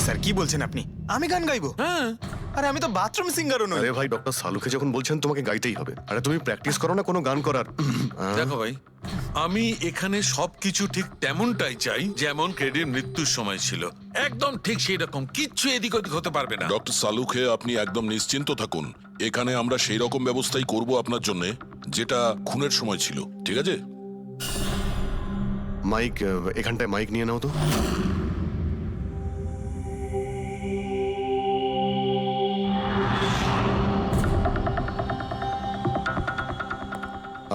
Sir কি বলছেন আপনি? আমি গান গাইবো? হ্যাঁ, আরে আমি তো বাথরুম সিঙ্গারও নই। আরে ভাই, ডক্টর সালুকে যখন বলছেন তোমাকে গাইতেই হবে, আরে তুমি প্র্যাকটিস করো না কোনো গান করার। দেখো ভাই, আমি এখানে সবকিছু ঠিক তেমনটাই চাই যেমন ক্রেডির মৃত্যুর সময় ছিল। একদম ঠিক সেই রকম, কিচ্ছু এদিক ওদিক হতে পারবে না। ডক্টর সালুকে আপনি একদম নিশ্চিন্ত থাকুন, এখানে আমরা সেই রকম ব্যবস্থাই করব আপনার জন্য যেটা খুনের সময় ছিল, ঠিক আছে? মাইক, এখানটায় মাইক নিয়ে নাও তো।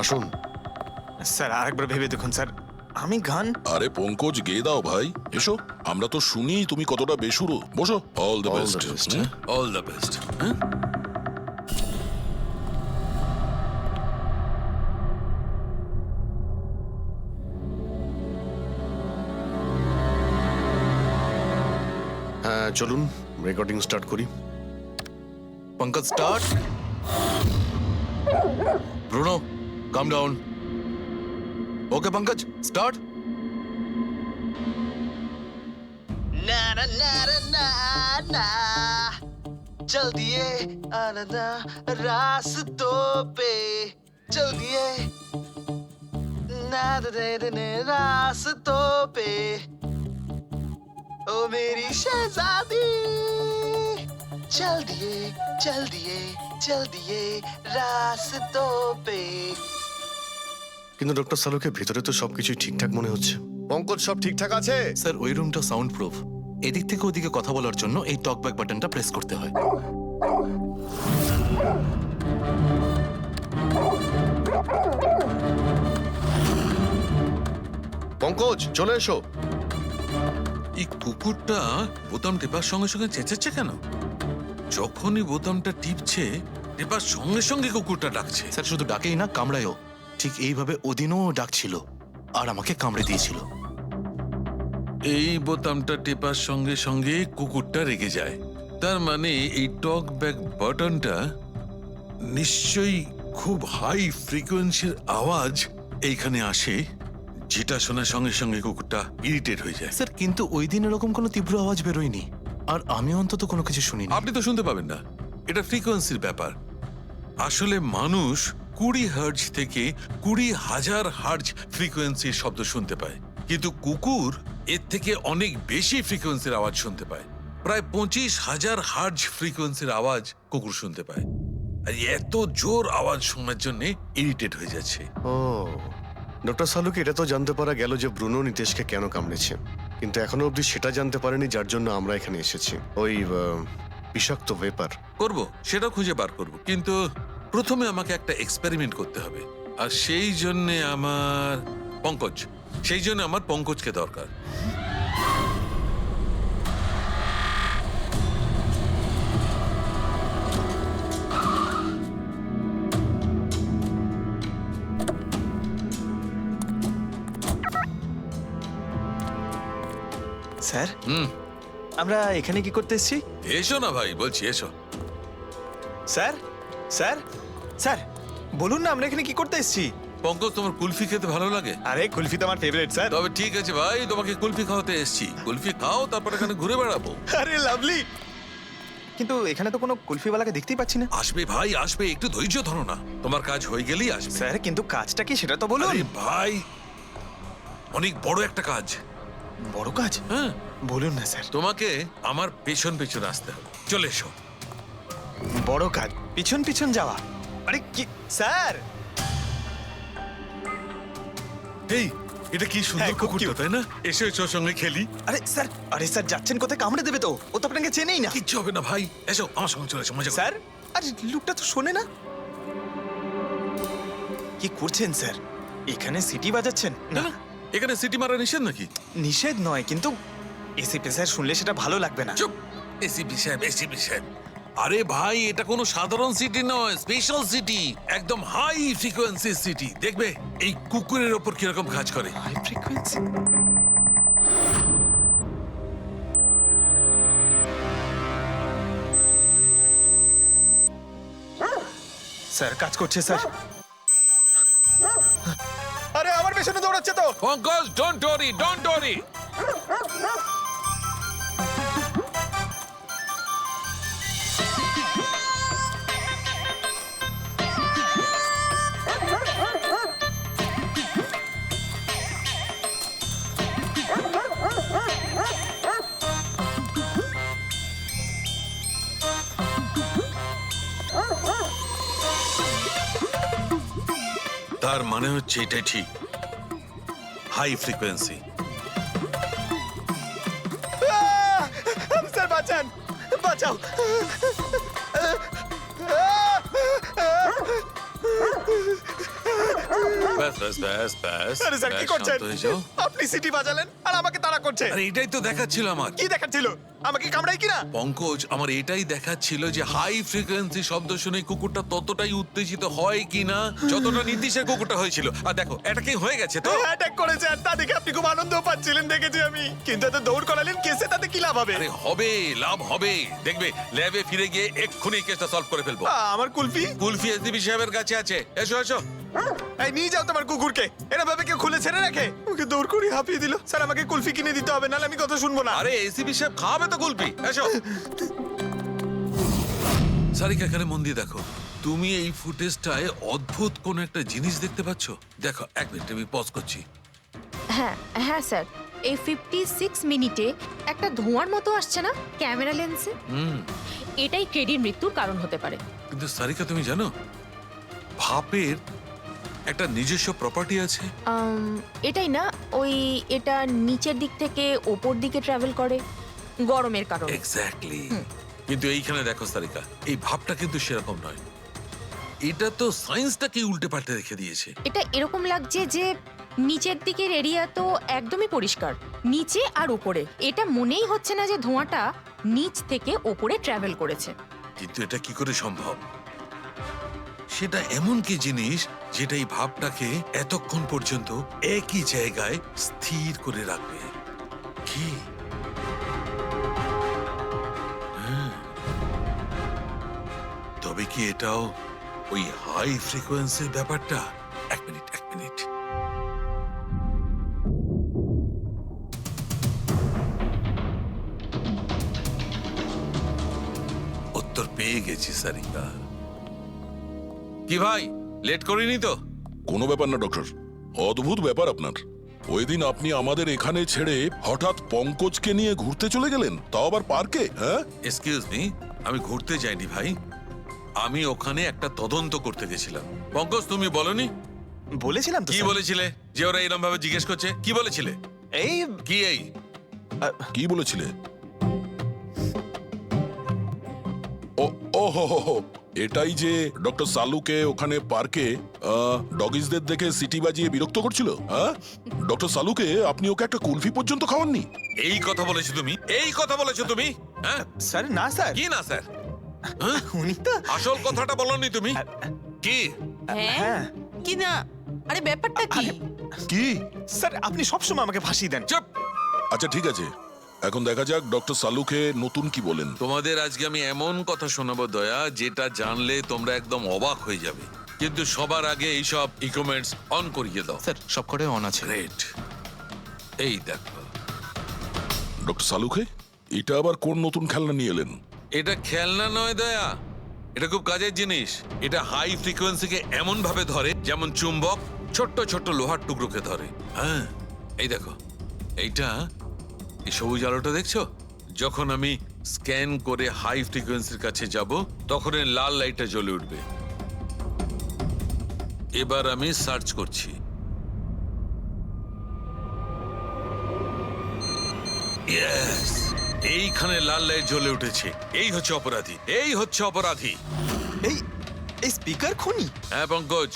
আসুন। স্যার আরেকবার ভেবে দেখুন স্যার, আমি গান। আরে পঙ্কজ, গেয়ে দাও ভাই, এসো, আমরা তো শুনি তুমি কতটা বেসুরো। বসো। All the All the best. best. All the best. হ্যাঁ চলুন, রেকর্ডিং স্টার্ট করি। Pankaj, start. Bruno, calm down. Okay, Pankaj, start. ना ना ना ना ना चल दिए आनंदा रास्तों पे चल दिए ना दे रास्तों पे ओ मेरी शहजादी चल दिए चल दिए चल दिए रास्तों पे। কিন্তু ডক্টর সালুকে ভিতরে তো সবকিছু ঠিকঠাক মনে হচ্ছে। পঙ্কজ, সব ঠিকঠাক আছে? স্যার, ওই রুমটা সাউন্ড প্রুফ। এদিক থেকে ওদিকে কথা বলার জন্য এই টকব্যাক বাটনটা প্রেস করতে হয়। পঙ্কজ, চলে এসো। এই কুকুরটা বোতাম টেপার সঙ্গে সঙ্গে চেঁচাচ্ছে কেন? যখনই বোতামটা টিপছে, টেপার সঙ্গে সঙ্গে কুকুরটা ডাকছে। স্যার, শুধু ডাকেই না, কামড়ায়ও। ঠিক এইভাবে ওদিনও ডাকছিল আর আমাকে কামড়ে দিয়েছিল। এই বোতামটা টেপার সঙ্গে সঙ্গে কুকুরটা রেগে যায়। তার মানে এই টক ব্যাক বাটনটা নিশ্চয়ই খুব হাই ফ্রিকোয়েন্সির আওয়াজ এইখানে আসে, যেটা শোনার সঙ্গে সঙ্গে কুকুরটা ইরিটেট হয়ে যায়। স্যার, কিন্তু ওই দিন এরকম কোনো তীব্র আওয়াজ বেরোয়নি, আর আমি অন্তত কোনো কিছু শুনিনি। আপনি তো শুনতে পাবেন না, এটা ফ্রিকোয়েন্সির ব্যাপার। আসলে মানুষ 20 হার্জ থেকে 20,000 হার্জ ফ্রিকোয়েন্সির শব্দ শুনতে পায়, কিন্তু কুকুর এর থেকে অনেক বেশি ফ্রিকোয়েন্সির আওয়াজ শুনতে পায়। প্রায় 25,000 হার্জ ফ্রিকোয়েন্সির আওয়াজ কুকুর শুনতে পায়। আর এত জোর আওয়াজ শোনার জন্য ইরিটেট হয়ে যাচ্ছে। ও, ডক্টর সালুকে এটা তো জানতে পারা গেল যে ব্রুনো নিতেশকে কেন কামড়েছে, কিন্তু এখনো অবধি সেটা জানতে পারেনি যার জন্য আমরা এখানে এসেছি। ওই বিষাক্ত ভেপার। করব, সেটা খুঁজে বার করব, কিন্তু প্রথমে আমাকে একটা এক্সপেরিমেন্ট করতে হবে। আর সেই জন্য আমার পঙ্কজকে দরকার। স্যার আমরা এখানে কি করতে এসেছি? এসো না ভাই, বলছি এসো। স্যার স্যার স্যার বলুন না আমরা এখানে কি করতে এসেছি? পঙ্কজ, তোমার কুলফি খেতে ভালো লাগে? আরে কুলফি তো আমার ফেভারিট স্যার। তবে ঠিক আছে ভাই, তোমাকে কুলফি খাওয়াতে এসেছি। কুলফি খাও, তারপর এখানে ঘুরে বেড়াবো। আরে লাভলি, কিন্তু এখানে তো কোনো কুলফিওয়ালাকে দেখতেই পাচ্ছি না। আসবে ভাই, আসবে, একটু ধৈর্য ধরো না, তোমার কাজ হয়ে গেলেই আসবে। স্যার কিন্তু কাজটা কি সেটা তো বলুন। আরে ভাই, অনেক বড় একটা কাজ। বড় কাজ? হ্যাঁ, বলুন না স্যার। তোমাকে আমার পেছন পেছন আসতে হবে। চলে এসো। বড় কাজ, পিছন পিছন যাওয়া? আরে কি স্যার! এই, এটা কি সুন্দর হ্যাঁ, খুব কুকুরটা, cute। তাই না? এসো এসো, ওর সঙ্গে খেলি। আরে স্যার যাচ্ছেন কোথায়? কামড়ে দেবে তো, ও তো আপনাকে চেনেই না। কিচ্ছু হবে না ভাই, এসো আমার সঙ্গে, চলে এসো, মজা করো। স্যার আরে লোকটা তো শোনে না। কি করছেন স্যার? এখানে সিটি বাজাচ্ছেন? না না, এখানে সিটি মারা নিষেধ নাকি? নিষেধ নয়, কিন্তু এসিপি স্যার শুনলে সেটা ভালো লাগবে না। চুপ, এসিপি সাহেব, এসিপি সাহেব। আরে ভাই, এটা কোনো সাধারণ সিটি নয়, স্পেশাল সিটি, একদম হাই ফ্রিকোয়েন্সি সিটি। দেখবে এই কুকুরের ওপর কিরকম কাজ করে। High frequency? স্যার কাজ করছে স্যার। আরে আমার পেছনে দৌড়াচ্ছে তো। Pankaj, don't worry, don't worry. তার মানে হচ্ছে এটাই ঠিক, হাই ফ্রিকোয়েন্সি। স্যার বাঁচান, বাঁচাও। ব্যাস ব্যাস ব্যাস ব্যাস, আরে স্যার কি ব্যাস, করছেন? শান্ত হয়ে যাও। আপনি সিটি বাজালেন আর আমাকে তাড়া করছে। আরে এটাই তো দেখাচ্ছিল আমার কি দেখাচ্ছিল? আমাকে কামড়াই কিনা? পঙ্কজ, আমার এটাই দেখাচ্ছিল যে হাই ফ্রিকোয়েন্সি শব্দ শুনে কুকুরটা ততটাই উত্তেজিত হয় কিনা যতটা নীতিশের কুকুরটা হয়েছিল। আর দেখো এটা কি হয়ে গেছে তো। অ্যাটাক করেছে আর তা দেখে আপনি খুব আনন্দ পাচ্ছিলেন দেখেছি আমি, কিন্তু এত দৌড় করালেন কেসে, তাতে কি লাভ হবে? আরে হবে, লাভ হবে, দেখবে ল্যাবে ফিরে গিয়ে এক্ষুনি কেসটা সলভ করে ফেলবো। আমার কুলফি? কুলফি এসডিপি সাহেবের কাছে আছে, এসো এসো। এই নিয়ে যাও তোমার কুকুরকে, এরা ভাবে কেউ খুলে ছেড়ে রাখে? ওকে দৌড় করে হাঁপিয়ে দিল। স্যার আমাকে কুলফি কিনে দিতে হবে, নাহলে আমি কথা শুনবো না। আরে এসিপি সাহেব খাওয়াবে তো কুলফি, এসো। সারিকা এখানে মন দিয়ে দেখো, তুমি এই ফুটেজটায় অদ্ভুত কোন একটা জিনিস দেখতে পাচ্ছ? দেখো এক মিনিট, আমি পজ করছি। হ্যাঁ হ্যাঁ স্যার, এই 56 মিনিটে একটা ধোঁয়ার মতো আসছে না ক্যামেরা লেন্সে? এটাই কেডির মৃত্যুর কারণ হতে পারে। কিন্তু সারিকা তুমি জানো, ভাপের একটা নিজস্ব প্রপার্টি আছে। এটাই না, ওই এটা নিচের দিক থেকে ওপর দিকে ট্রাভেল করে গরমের কারণে। এক্স্যাক্টলি। কিন্তু এইখানে দেখো সারিকা, এই ভাবটা কিন্তু সেরকম নয়। এটা তো সায়েন্সটাকে উল্টে পাল্টে রেখে দিয়েছে। এটা এরকম লাগছে যে নিচের দিকের এরিয়া তো একদমই পরিষ্কার, নিচে আর উপরে এটা মনেই হচ্ছে না যে ধোঁয়াটা নিচ থেকে ওপরে ট্রাভেল করেছে। কিন্তু এটা কি করে সম্ভব? সেটা এমন কি জিনিস যেটা এই ভাবটাকে এতক্ষণ পর্যন্ত একই জায়গায় স্থির করে রাখবে? কি? হ্যাঁ। তবে কি এটাও ওই হাই ফ্রিকোয়েন্সির ব্যাপারটা? এক মিনিট এক মিনিট। উত্তর পেয়ে গেছি সারিকা। কি ভাই, লেট করিনি তো? কোনো ব্যাপার না ডক্টর, অদ্ভুত ব্যাপার আপনার। ওই দিন আপনি আমাদের এখানে ছেড়ে হঠাৎ পঙ্কজকে নিয়ে ঘুরতে চলে গেলেন, তাও আবার পার্কে। হ্যাঁ, এক্সকিউজ মি, আমি ঘুরতে যাইনি ভাই, আমি ওখানে একটা তদন্ত করতে গেছিলাম। পঙ্কজ তুমি বলনি? বলেছিলাম তো কি স্যার। বলেছিলে যে ওরা এরকম ভাবে জিজ্ঞেস করছে? কি বলেছিলে? এই কি এই? কি বলেছিলে? ও ও হো হো হো, এটাই যে ডক্টর সালুকে ওখানে পার্কে ডগিসদের দেখে সিটি বাজিয়ে বিরক্ত করছিল। হ্যাঁ, ডক্টর সালুকে আপনি ওকে একটা কুলফি পর্যন্ত খাওয়াননি? এই কথা বলেছো তুমি? এই কথা বলেছো তুমি? হ্যাঁ, স্যার না স্যার, কি না স্যার? হ্যাঁ? উনি তো আসল কথাটা বলনি তুমি? কি? হ্যাঁ কি না, আরে ব্যাপারটা কি? কি? স্যার আপনি সবসময় আমাকে ফাঁসিয়ে দেন। চুপ! আচ্ছা ঠিক আছে, এখন দেখা যাক ডক্টর সালুকে নতুন কি বলেন। তোমাদের আজকে আমি এমন কথা শোনাবো দয়া, যেটা জানলে তোমরা একদম অবাক হয়ে যাবে। কিন্তু সবার আগে এইসব ইকুইপমেন্টস অন করিয়ে দাও। স্যার সব কটাই অন আছে। গ্রেট। এই দেখো, ডক্টর সালুকে এটা আবার কোন নতুন খেলনা নিয়ে এলেন? এটা খেলনা নয় দয়া, এটা খুব কাজের জিনিস। এটা হাই ফ্রিকোয়েন্সিকে এমন ভাবে ধরে যেমন চুম্বক ছোট্ট ছোট্ট লোহার টুকরোকে ধরে। হ্যাঁ, এই দেখো, এইটা, এই সবুজ আলোটা দেখছো? যখন আমি স্ক্যান করে হাই ফ্রিকোয়েন্সির কাছে যাব, তখন এই লাল লাইটটা জ্বলে উঠবে। এবার আমি সার্চ করছি। ইয়েস, এইখানে লাল লাইট জ্বলে উঠেছে। এই হচ্ছে অপরাধী, এই হচ্ছে অপরাধী। এই এই স্পিকার খুনি? হ্যাঁ পঙ্কজ,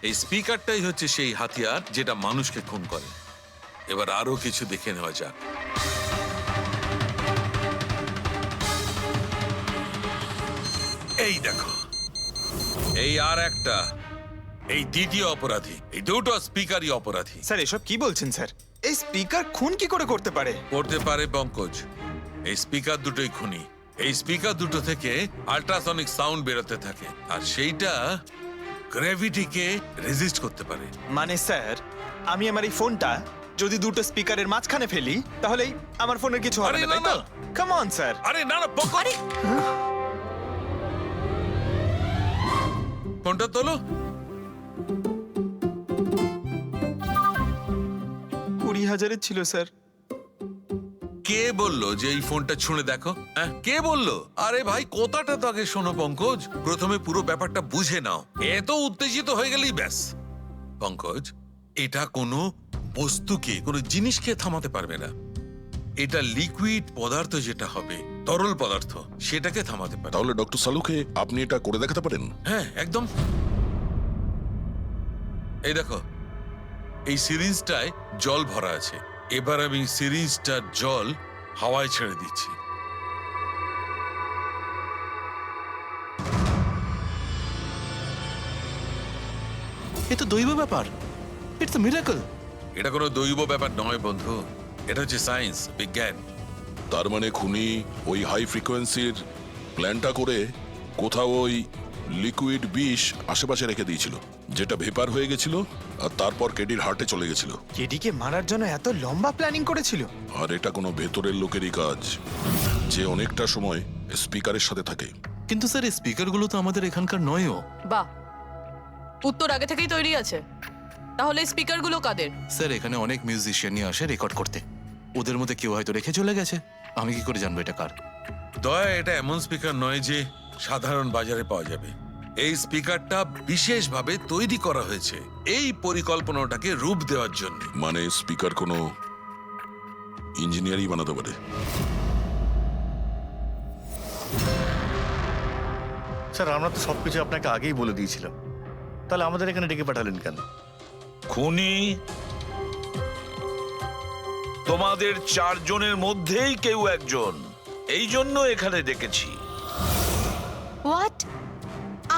এই স্পিকারটাই হচ্ছে সেই হাতিয়ার যেটা মানুষকে খুন করে। এবার আরো কিছু দেখে নেওয়া যাক। এই দেখো, এই আর একটা, এই দ্বিতীয় অপরাধী। এই দুটো স্পিকারই অপরাধী। স্যার এসব কি বলছেন স্যার? এই স্পিকার খুন কি করে করতে পারে? করতে পারে পঙ্কজ, এই স্পিকার দুটোই খুনি। এই স্পিকার দুটো থেকে আল্ট্রাসনিক সাউন্ড বেরোতে থাকে, আর সেইটা গ্র্যাভিটিকে রেজিস্ট করতে পারে। মানে স্যার, আমি আমার এই ফোনটা যদি দুটো স্পিকারের মাঝখানে ফেলি, তাহলেই আমার ফোনের কিছু হবে আরে না, না, তাই তো? না। Come on sir. আরে না না পঙ্কজ, ফোনটা তোলো। 20,000-এর ছিল স্যার। কে বললো যে এই ফোনটা ছুঁড়ে দেখো? হ্যাঁ, কে বললো? আরে ভাই, কথাটা তো আগে শোনো পঙ্কজ। প্রথমে পুরো ব্যাপারটা বুঝে নাও। এত উত্তেজিত হয়ে গেলেই ব্যাস। পঙ্কজ, এটা কোনো বস্তুকে, কোনো জিনিসকে থামাতে পারবে না। এটা লিকুইড পদার্থ যেটা হবে, তরল পদার্থ, সেটাকে থামাতে পারে। তাহলে ডক্টর সালুকে আপনি এটা করে দেখাতে পারেন? হ্যাঁ, একদম। এই দেখো, এই সিরিঞ্জটায় জল ভরা আছে। এবার আমি সিরিঞ্জটার জল হাওয়ায় ছেড়ে দিচ্ছি। এ তো দৈব ব্যাপার, ইটস আ মিরাকল। এটা কোনো দৈব ব্যাপার নয় বন্ধু, এটা হচ্ছে সায়েন্স, বিজ্ঞান। তার মানে খুনি ওই হাই ফ্রিকোয়েন্সির প্ল্যানটা করে কোথাও ওই লিকুইড বিষ আশেপাশে রেখে দিয়েছিল, যেটা ভেপার হয়ে গেছিল আর তারপর কেডির হার্টে চলে গেছিল। কেডিকে মারার জন্য এত লম্বা প্ল্যানিং করেছিল? আর এটা কোনো ভেতরের লোকেরই কাজ, যে অনেকটা সময় স্পিকারের সাথে থাকে। কিন্তু স্যার এই স্পিকারগুলো তো আমাদের এখানকার নয়ও। বাহ, উত্তর আগে থেকেই তৈরি আছে। তাহলে স্পিকারগুলো কাদের? স্যার এখানে অনেক মিউজিশিয়ানই আসে রেকর্ড করতে, ওদের মধ্যে কেউ হয়তো রেখে চলে গেছে। আমি কি করে জানবো এটা কার? দয়া, এটা এমন স্পিকার নয় যে সাধারণ বাজারে পাওয়া যাবে। এই স্পিকারটা বিশেষভাবে তৈরি করা হয়েছে এই পরিকল্পনাটাকে রূপ দেওয়ার জন্য। মানে স্পিকার কোনো ইঞ্জিনিয়ারই বানাতে পারে। স্যার আমরা তো সবকিছু আপনাকে আগেই বলে দিয়েছিলাম, তাহলে আমাদের এখানে ডেকে পাঠালেন কেন? খুনি তোমাদের চারজনের মধ্যেই কেউ একজন, এই জন্য এখানে ডেকেছি। হোয়াট?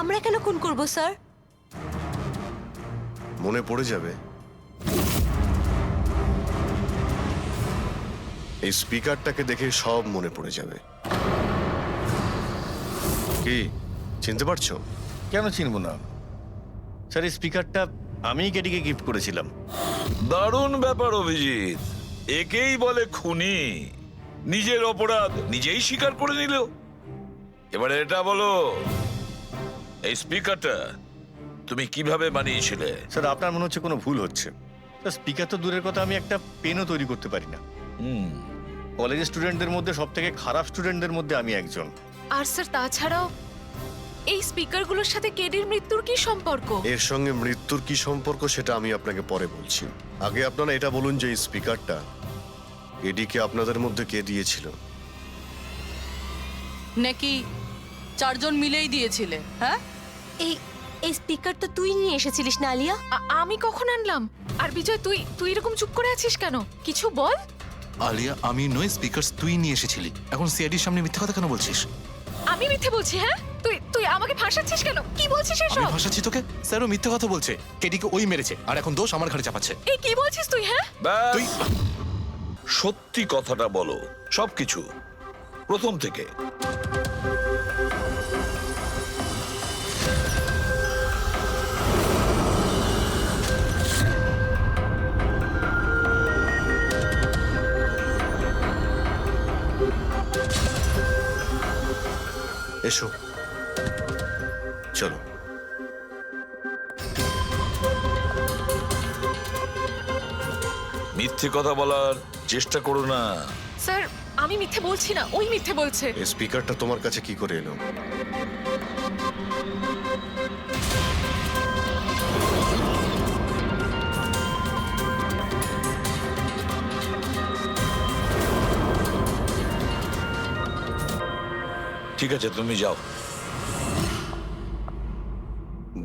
আমরা কেন খুন করব স্যার? মনে পড়ে যাবে, এই স্পিকারটাকে দেখে সব মনে পড়ে যাবে। কি চিনতে পারছো? কেন চিনব না স্যার, এই স্পিকারটা আমিই কেডিকে গিফট করেছিলাম। দারুণ ব্যাপার অভিজিৎ, একেই বলে খুনি। নিজের অপরাধ নিজেই স্বীকার করে নিল। এবারে এটা বলো, এই স্পিকারটা তুমি কিভাবে বানিয়েছিলে? স্যার আপনার মনে হচ্ছে কোনো ভুল হচ্ছে। স্যার স্পিকার তো দূরের কথা, আমি একটা পেনও তৈরি করতে পারি না। কলেজের স্টুডেন্টদের মধ্যে সব থেকে খারাপ স্টুডেন্টদের মধ্যে আমি একজন। আর স্যার তাছাড়াও এই স্পিকারগুলোর সাথে কেডির মৃত্যুর কি সম্পর্ক? এর সঙ্গে মৃত্যুর কি সম্পর্ক সেটা আমি আপনাকে পরে বলছি। আগে আপনারা এটা বলুন যে এই স্পিকারটা এডিকে আপনাদের মধ্যে কে দিয়েছিল? নাকি চারজন মিলেই দিয়েছিলে? হ্যাঁ, এই এই স্পিকার তো তুই নিয়ে এসেছিলিস না আলিয়া? আমি কখন আনলাম? আর বিজয়, তুই এরকম চুপ করে আছিস কেন? কিছু বল। আলিয়া, আমি নয়, স্পিকার তুই নিয়ে এসেছিলি। এখন সিআইডির সামনে মিথ্যা কথা কেন বলছিস? আমি মিথ্যে বলছি? হ্যাঁ, তুই আমাকে ফাঁসাচ্ছিস কেন? কি বলছিস আমি এসব? ভাসাচ্ছি তোকে? স্যারও মিথ্যা কথা বলছে, কেডিকে ওই মেরেছে আর এখন দোষ আমার ঘাড়ে চাপাচ্ছে। এই কি বলছিস তুই? হ্যাঁ, ব্যাস, তুই সত্যি কথাটা বলো, সবকিছু প্রথম থেকে। এসো, চলো। মিথ্যে কথা বলার চেষ্টা করো না। স্যার আমি মিথ্যে বলছি না, ওই মিথ্যে বলছে। এই স্পিকারটা তোমার কাছে কি করে এলো? ঠিক আছে, তুমি যাও।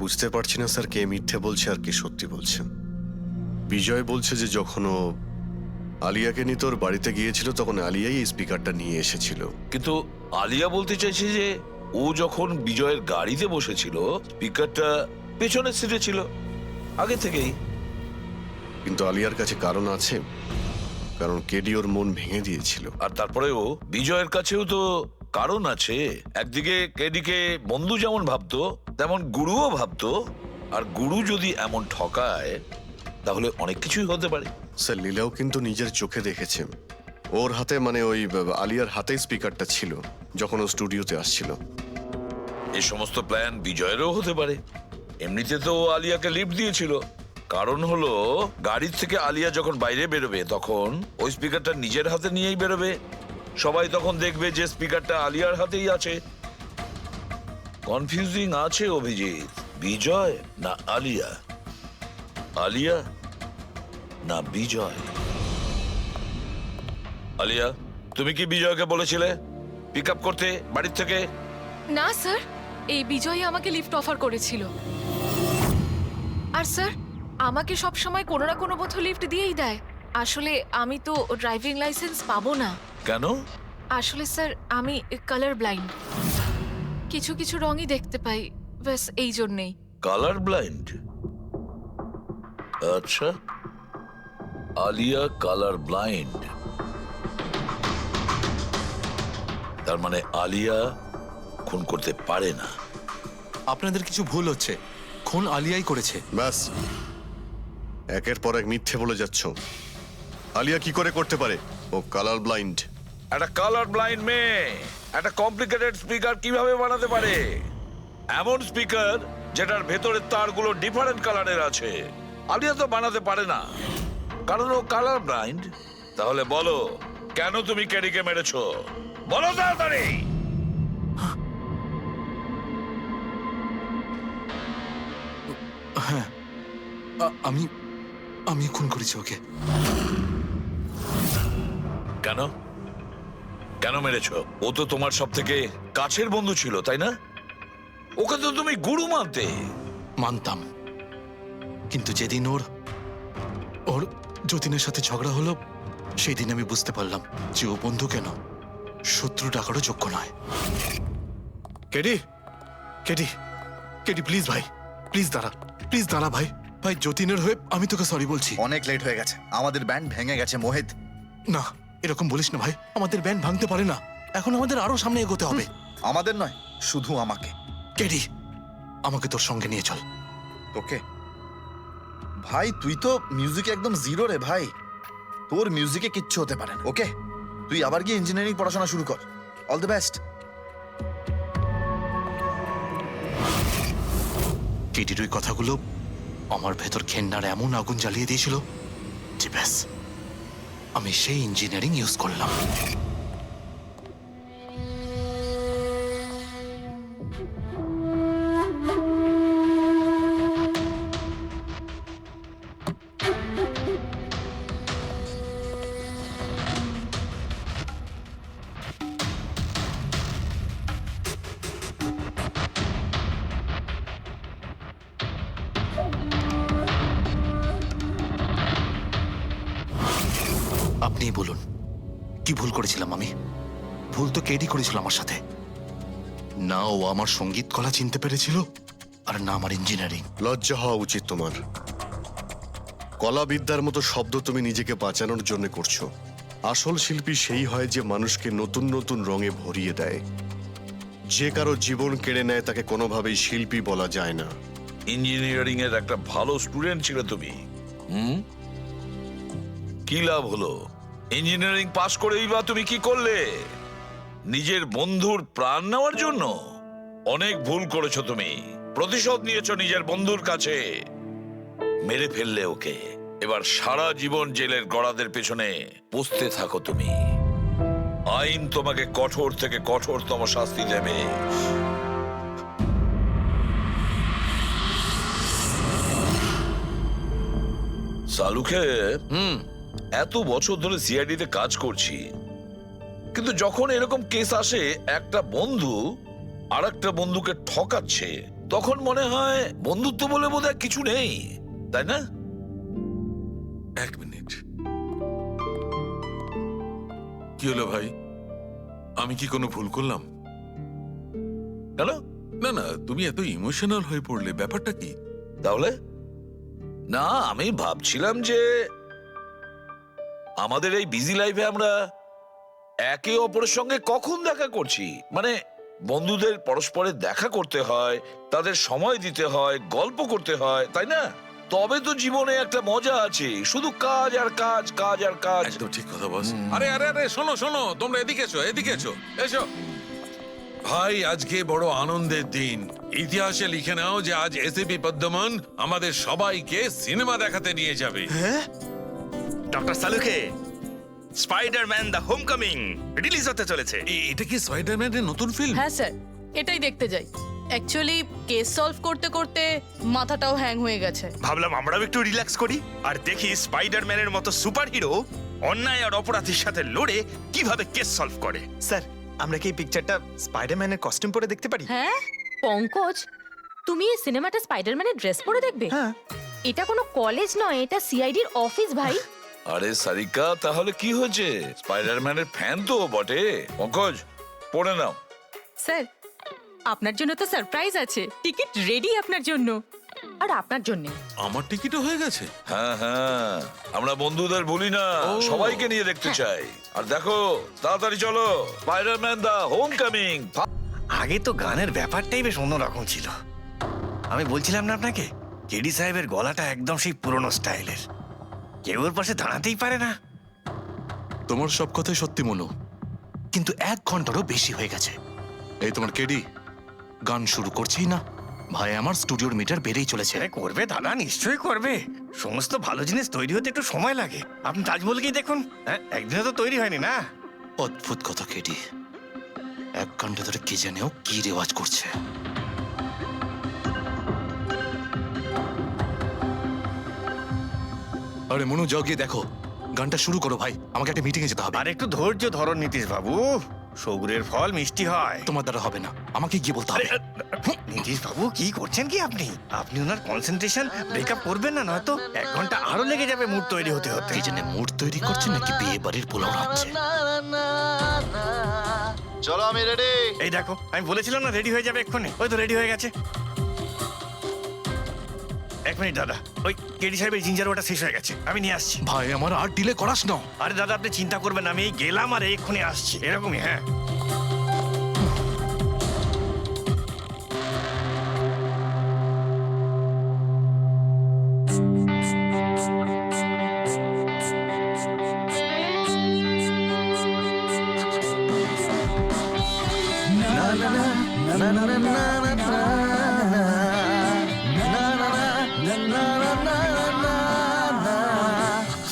বুঝতে পারছি না স্যার, কে মিথ্যে বলছে আর কে সত্যি বলছে। বিজয় বলছে যে যখন ও আলিয়াকে নিয়ে তোর বাড়িতে গিয়েছিল তখন আলিয়াই এই স্পিকারটা নিয়ে এসেছিল। কিন্তু আলিয়া বলতে চাইছে যে ও যখন বিজয়ের গাড়িতে বসেছিল স্পিকারটা পেছনের সিটে ছিল আগে থেকেই। কিন্তু আলিয়ার কাছে কারণ আছে, কারণ কেডি ওর মন ভেঙে দিয়েছিল। আর তারপরেও বিজয়ের কাছেও তো কারণ আছে। একদিকে কেডিকে বন্ধু যেমন ভাবতো তেমন গুরুও ভাবতো, আর গুরু যদি এমন ঠকায় তাহলে অনেক কিছুই হতে পারে। স্যার লীলাও কিন্তু নিজের চোখে দেখেছে, ওর হাতে মানে ওই আলিয়ার হাতেই স্পিকারটা ছিল যখন ও স্টুডিওতে আসছিল। এই সমস্ত প্ল্যান বিজয়েরও হতে পারে। এমনিতে তো ও আলিয়াকে লিফট দিয়েছিল, কারণ হলো গাড়ির থেকে আলিয়া যখন বাইরে বেরোবে তখন ওই স্পিকারটা নিজের হাতে নিয়েই বেরোবে। সবাই তখন দেখবে যে স্পিকারটা আলিয়ার হাতেই আছে। কনফিউজিং আছে অভিজিৎ, বিজয় না আলিয়া? আলিয়া না বিজয়? আলিয়া, তুমি কি বিজয়কে বলেছিলে পিক আপ করতে বাড়ির থেকে? না স্যার, এই বিজয়ই আমাকে লিফট অফার করেছিল। আর স্যার, আমাকে সব সময় কোনো না কোনো বোধ লিফট দিয়েই দেয়। আসলে আমি তো ড্রাইভিং লাইসেন্স পাবো না। কেন? আসলে স্যার, আমি কালার ব্লাইন্ড, কিছু কিছু রঙই দেখতে পাই, ব্যাস এই জন্যেই। Colour blind? আচ্ছা, আলিয়া কালার ব্লাইন্ড। তার মানে আলিয়া খুন করতে পারে না। আপনাদের কিছু ভুল হচ্ছে, খুন আলিয়াই করেছে। ব্যাস, একের পর এক মিথ্যে বলে যাচ্ছ। আলিয়া কি করে করতে পারে? ও কালার ব্লাইন্ড। একটা কালার ব্লাইন্ড মেয়ে একটা কমপ্লিকেটেড স্পিকার কিভাবে বানাতে পারে? এমন স্পিকার যেটার ভেতরের তারগুলো ডিফারেন্ট কালারের আছে। আলিয়া তো বানাতে পারে না, কারণ ও কালার ব্লাইন্ড। তাহলে বলো, কেন তুমি ক্যারিকে মেরেছো? বলো তাড়াতাড়ি। আমি আমি খুন করেছি ওকে। কেন কেন মেরেছো? ও তো তোমার সব থেকে কাছের বন্ধু ছিল, তাই না? ওকে তো তুমি গুরু মানতে। মানতাম, কিন্তু যেদিন ওর যতীনের সাথে ঝগড়া হলো, সেই দিন আমি বুঝতে পারলাম যে ও বন্ধু কেন, শত্রু ডাকারও যোগ্য নয়। কেডি কেডি কেডি, প্লিজ ভাই, প্লিজ দাঁড়া ভাই। ভাই, যতীনের হয়ে আমি তোকে সরি বলছি। অনেক লেট হয়ে গেছে, আমাদের ব্যান্ড ভেঙে গেছে মোহিত। না, এরকম বলিস না ভাই, আমাদের ব্যান্ড ভাঙতে পারে না। এখন আমাদের আরো সামনে এগোতে হবে। আমাদের নয়, শুধু আমাকে। কেডি, আমাকে তোর সঙ্গে নিয়ে চল। তোকে? ভাই, তুই তো মিউজিকে একদম জিরো রে ভাই। তোর মিউজিকে কিচ্ছু হতে পারে না। ওকে, তুই আবার গিয়ে ইঞ্জিনিয়ারিং পড়াশোনা শুরু কর। All the best. কেডির ওই কথাগুলো আমার ভেতর ঘেন্নার এমন আগুন জ্বালিয়ে দিয়েছিল যে ব্যাস, আমি সেই ইঞ্জিনিয়ারিং ইউজ করলাম। আপনিই বলুন, কি ভুল করেছিলাম আমি? ভুল তো কেডি করেছিল আমার সাথে। না ও আমার সঙ্গীত কলা চিনতে পেরেছিল, আর না আমার ইঞ্জিনিয়ারিং। লজ্জা হওয়া উচিত তোমার। কলাবিদ্যার মতো শব্দ তুমি নিজেকে বাঁচানোর জন্য করছো। আসল শিল্পী সেই হয় যে মানুষকে নতুন নতুন রঙে ভরিয়ে দেয়। যে কারো জীবন কেড়ে নেয় তাকে কোনোভাবেই শিল্পী বলা যায় না। ইঞ্জিনিয়ারিং এর একটা ভালো স্টুডেন্ট ছিল তুমি। কি লাভ হলো? ইঞ্জিনিয়ারিং পাশ করেই বা তুমি কি করলে? নিজের বন্ধুর প্রাণ নেওয়ার জন্য? অনেক ভুল করেছো তুমি। প্রতিশোধ নিয়েছো নিজের বন্ধুর কাছে। মেরে ফেললে ওকে। এবার সারা জীবন জেলের গড়াদের পেছনে পুষতে থাকো তুমি। আইন তোমাকে কঠোর থেকে কঠোরতম শাস্তি দেবে। সালুকে এত বছর ধরে সিআইডি তে কাজ করছি, কিন্তু যখন এরকম কেস আসে একটা বন্ধু আর একটা বন্ধুকে ঠকাচ্ছে, তখন মনে হয় বন্ধুত্ব বলে বোধহয় কিছু নেই, তাই না? এক মিনিট, কি হলো ভাই? আমি কি কোনো ভুল করলাম? কেন? না না, তুমি এত ইমোশনাল হয়ে পড়লে, ব্যাপারটা কি? তাহলে না, আমি ভাবছিলাম যে আমাদের এই বিজি লাইফে আমরা একে অপরের সঙ্গে কখন দেখা করছি। মানে বন্ধুদের পরস্পরের দেখা করতে হয়, তাদের সময় দিতে হয়, গল্প করতে হয়, তাই না? তবে তো জীবনে একটা মজা আছে। শুধু কাজ আর কাজ, কাজ আর কাজ। একদম ঠিক কথা বস। আরে আরে আরে, শোনো শোনো, তোমরা এদিকে এসো, এদিকে এসো, এসো ভাই। আজকে বড় আনন্দের দিন। ইতিহাসে লিখে নাও যে আজ এসিপি পদ্মমন আমাদের সবাইকে সিনেমা দেখাতে নিয়ে যাবে। ডক্টর সালুকে স্পাইডারম্যান দ্য হোমকামিং রিলিজ হতে চলেছে। এটা কি স্পাইডারম্যানের নতুন ফিল্ম? হ্যাঁ স্যার, এটাই দেখতে যাই। অ্যাকচুয়ালি কেস সলভ করতে করতে মাথাটাও হ্যাং হয়ে গেছে। ভাবলাম আমরাও একটু রিল্যাক্স করি আর দেখি স্পাইডারম্যানের মতো সুপারহিরো অন্যায় আর অপরাধীর সাথে লড়ে কিভাবে কেস সলভ করে। স্যার, আমরা কি এই পিকচারটা স্পাইডারম্যানের কস্টিউম পরে দেখতে পারি? হ্যাঁ পঙ্কজ, তুমি এই সিনেমাটা স্পাইডারম্যানের ড্রেস পরে দেখবে? হ্যাঁ। এটা কোনো কলেজ নয়, এটা সিআইডির অফিস ভাই। আরে সারিকা, তাহলে কি হয়েছে? স্পাইডারম্যানের ফ্যান তো বটে। পঙ্কজ, পড়ে নাও। স্যার, আপনার জন্য তো সারপ্রাইজ আছে, টিকিট রেডি আপনার জন্য আর আপনার জন্য। আমার টিকিটও হয়ে গেছে। হ্যাঁ হ্যাঁ, আমরা বন্ধুদের ভুলি না, সবাইকে নিয়ে দেখতে চাই। আর দেখো, তাড়াতাড়ি চলো, স্পাইডারম্যান দা হোম কামিং। আগে তো গানের ব্যাপারটাই বেশ অন্যরকম ছিল। আমি বলছিলাম না আপনাকে, কেডি সাহেবের গলাটা একদম সেই পুরনো স্টাইলের, কেউ ওর পাশে দাঁড়াতেই পারে না। তোমার সব কথাই সত্যি মনু, কিন্তু 1 ঘন্টারও বেশি হয়ে গেছে। এই তোমার কেডি গান শুরু করছেই না। ভাই, আমার স্টুডিওর মিটার বেড়েই চলেছে। আরে করবে দাদা, নিশ্চয়ই করবে। সমস্ত ভালো জিনিস তৈরি হতে একটু সময় লাগে। আপনি তাজমহলকেই দেখুন, হ্যাঁ, একদিনে তো তৈরি হয়নি না। অদ্ভুত কথা কেডি, 1 ঘন্টা ধরে কে জানেও কি রেওয়াজ করছে। আরে মনু, যাও গিয়ে দেখো, গানটা শুরু করো ভাই, আমাকে একটা মিটিংয়ে যেতে হবে। আর একটু ধৈর্য ধরুন নীতিশ বাবু, সবুরের ফল মিষ্টি হয়। তোমার দ্বারা হবে না, আমাকে গিয়ে বলতে হবে। নীতিশ বাবু, কি করছেন কি আপনি? আপনি ওনার কনসেন্ট্রেশন ব্রেকআপ করবেন না, নয়তো 1 ঘন্টা আরো লেগে যাবে মুড তৈরি হতে হতে। কি জানে মুড তৈরি করছে নাকি বিয়ে বাড়ির পোলাও রাখছে। চলো, আমি রেডি। এই দেখো, আমি বলেছিলাম না রেডি হয়ে যাবে এক্ষুনি, ওই তো রেডি হয়ে গেছে। 1 মিনিট দাদা, ওই কেডি সাহেবের জিঞ্জার ওটা শেষ হয়ে গেছে, আমি নিয়ে আসছি। ভাই, আমার আর ডিলে করাস না। আরে দাদা, আপনি চিন্তা করবেন না, আমি এই গেলাম আর এক্ষুনি আসছি, এরকমই। হ্যাঁ,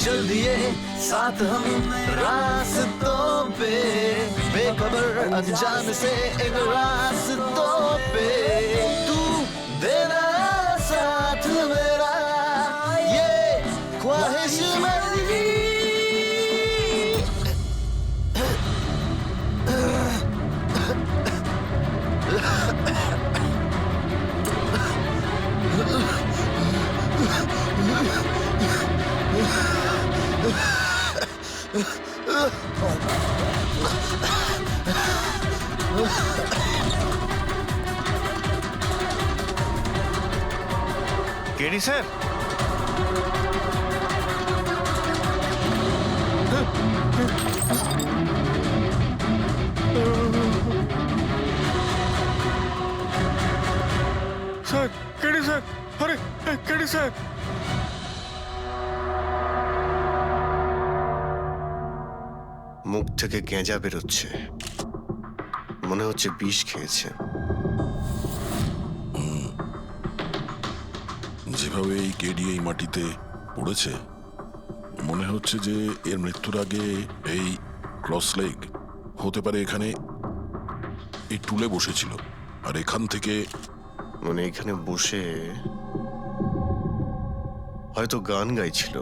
चल दिए साथ हम रास्तों पे, बेखबर अनजान से एक रास्तों पे, तू देना साथ मेरा, ये ख्वाहिश मेरी। KD sir, sir, KD sir, আরে কেডি স্যার। মুখ থেকে গেঁজা বেরোচ্ছে, মনে হচ্ছে বিষ খেয়েছে। যেভাবে এই কেডি এই মাটিতে পড়েছে, মনে হচ্ছে যে এর মৃত্যুর আগে এই ক্রস লেগ হতে পারে এখানে এই টুলে বসেছিল, আর এখান থেকে মানে এখানে বসে হয়তো গান গাইছিল।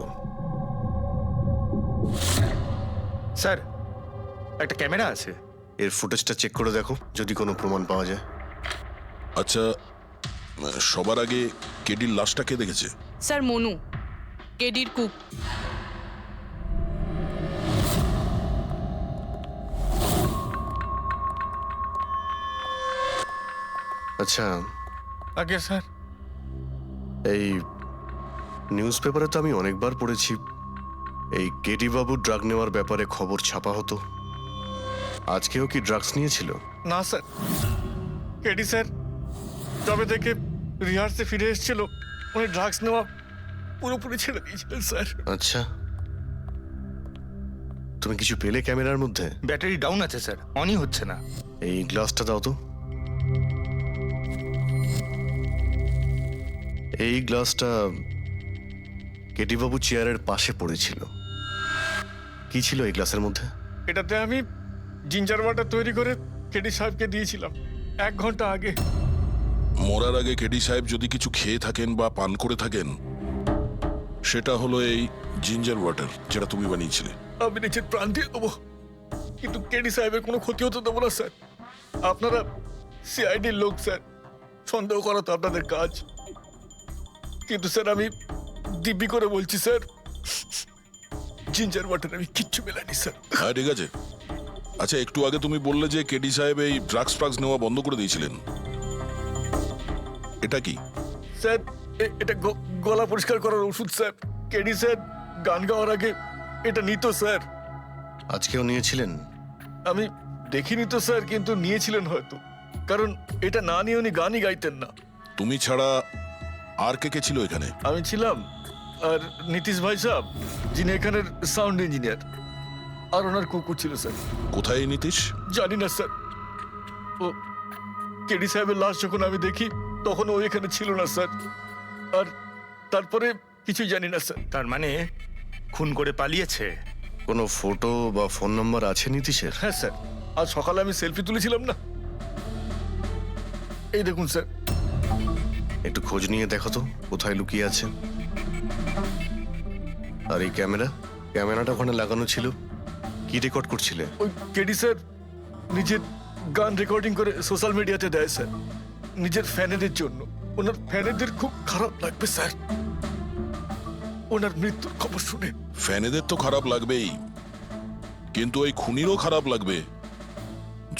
স্যার একটা ক্যামেরা আছে, এর ফুটেজটা চেক করে দেখো, যদি কোনো প্রমাণ পাওয়া যায়। আচ্ছা, সবার আগে কেডির লাশটা কে দেখেছে? স্যার, মনু, কেডির কুক। আচ্ছা, আগে স্যার, এই নিউজ পেপারে তো আমি অনেকবার পড়েছি এই কেডি বাবু ড্রাগ নেওয়ার ব্যাপারে খবর ছাপা হতো। আজকেও কি ড্রাগস নিয়েছিল? না স্যার, কেডি স্যার তবে থেকে রিহার্সে ফিরে এসেছিল, উনি ড্রাগস নেওয়া পুরোপুরি ছেড়ে দিয়েছিলেন স্যার। আচ্ছা, তুমি কিছু পেলে ক্যামেরার মধ্যে? ব্যাটারি ডাউন আছে স্যার, অনই হচ্ছে না। এই গ্লাসটা দাও তো। এই গ্লাসটা কেডি বাবু চেয়ারের পাশে পড়েছিল। কি ছিল এই গ্লাসের মধ্যে? এটাতে আমি জিঞ্জার ওয়াটার তৈরি করে কেডি সাহেবকে দিয়েছিলাম 1 ঘন্টা আগে। মরার আগে কেডি সাহেব যদি কিছু খেয়ে থাকেন বা পান করে থাকেন, সেটা হলো এই জিঞ্জার ওয়াটার, যেটা তুমি বানিয়েছিলে। আমি নিজের প্রাণ দিয়ে দেবো, কিন্তু কেডি সাহেবের কোনো ক্ষতি হতে দেবো না স্যার। আপনারা সিআইডির লোক স্যার, সন্দেহ করা তো আপনাদের কাজ। কিন্তু স্যার আমি দিব্যি করে বলছি স্যার, জিঞ্জার ওয়াটার আমি কিচ্ছু মেলাইনি স্যার। হ্যাঁ ঠিক আছে। আচ্ছা, একটু আগে তুমি বললে যে কেডি সাহেব এই ড্রাগস নেওয়া বন্ধ করে দিয়েছিলেন, এটা কি? স্যার এটা গলা পরিষ্কার করার ওষুধ স্যার। কেডি স্যার গান গাওয়ার আগে এটা নিত স্যার। আজকেও নিয়েছিলেন? আমি দেখিনি তো স্যার, কিন্তু নিয়েছিলেন হয়তো, কারণ এটা না নিয়ে উনি গানই গাইতেন না। তুমি ছাড়া আর কে কে ছিল এখানে? আমি ছিলাম, আর নীতিশ ভাই সাহেব যিনি এখানের সাউন্ড ইঞ্জিনিয়ার, আর ওনার কুকুর ছিল স্যার। কোথায় এই নীতিশ? জানি না স্যার। ও কেডি সাহেবের লাশ যখন আমি দেখি তখন ও এখানে ছিল না স্যার, আর তারপরে কিছুই জানি না স্যার। তার মানে খুন করে পালিয়েছে? কোনো ফটো বা ফোন নাম্বার আছে নীতিশের? হ্যাঁ স্যার, আজ সকালে আমি সেলফি তুলেছিলাম না, এই দেখুন স্যার। একটু খোঁজ নিয়ে দেখো তো কোথায় লুকিয়ে আছে। আর এই ক্যামেরাটা ওখানে লাগানো ছিল, কি রেকর্ড করছিলে? ওই কেডি স্যার নিজের গান রেকর্ডিং করে সোশ্যাল মিডিয়াতে দেয় স্যার, নিজের ফ্যানেদের জন্য। ওনার ফ্যানেদের খুব খারাপ লাগবে স্যার ওনার মৃত্যুর খবর শুনে। ফ্যানেদের তো খারাপ লাগবেই, কিন্তু ওই খুনিরও খারাপ লাগবে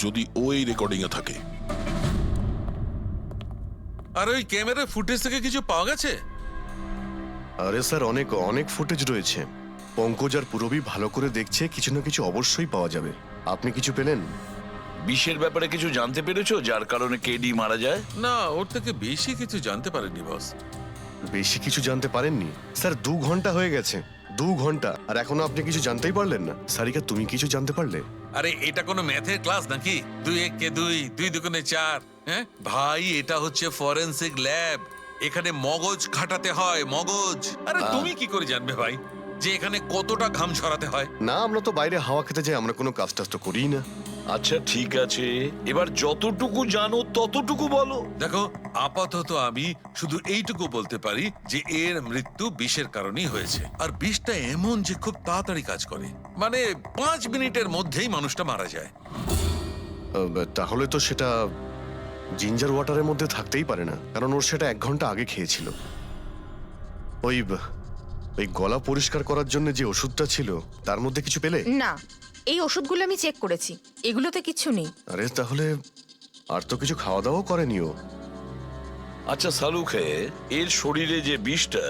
যদি ও এই রেকর্ডিং এ থাকে। আর ওই ক্যামেরার ফুটেজ থেকে কিছু পাওয়া গেছে? আরে স্যার, অনেক অনেক ফুটেজ রয়েছে। পঙ্কজ আর পুরবী ভালো করে দেখছে, কিছু না কিছু অবশ্যই পাওয়া যাবে। আপনি কিছু পেলেন? বিষের ব্যাপারে কিছু জানতে পেরেছো যার কারণে কেডি মারা যায়? না, ওর থেকে বেশি কিছু জানতে পারেনি বস। বেশি কিছু জানতে পারেননি? স্যার 2 ঘন্টা হয়ে গেছে, 2 ঘন্টা, আর এখনো আপনি কিছু জানতেই পারলেন না। সারিকা, তুমি কিছু জানতে পারলে? আরে এটা কোনো ম্যাথের ক্লাস নাকি? 2 × 1 = 2, 2 × 2 = 4। হ্যাঁ ভাই, এটা হচ্ছে ফরেনসিক ল্যাব, এখানে মগজ খাটাতে হয়, মগজ। আরে তুমি কি করে জানবে ভাই যে এখানে কতটা ঘাম ছড়াতে হয়? না, আমরা তো বাইরে হাওয়া খেতে যাই, আমরা কোনো কাজ টাজ তো করিই না। আচ্ছা ঠিক আছে, এবার যতটুকু জানো ততটুকু বলো। দেখো, আপাতত আমি শুধু এইটুকু বলতে পারি যে এর মৃত্যু বিষের কারণেই হয়েছে। আর বিষটা এমন যে খুব তাড়াতাড়ি কাজ করে, মানে 5 মিনিটের মধ্যেই মানুষটা মারা যায়। তাহলে তো সেটা জিঞ্জার ওয়াটারের মধ্যে থাকতেই পারে না, কারণ ওর সেটা 1 ঘন্টা আগে খেয়েছিল। ওই গলা পরিষ্কার করার জন্য যে ওষুধটা ছিল তার মধ্যে কিছু পেলে? না, এই ওষুধগুলো আমি চেক করেছি, এগুলোতে কিছু নেই। আরে তাহলে আর তো কিছু খাওয়া দাওয়া করেনি ও। আচ্ছা সালুকে, এর শরীরে যে বিষটা,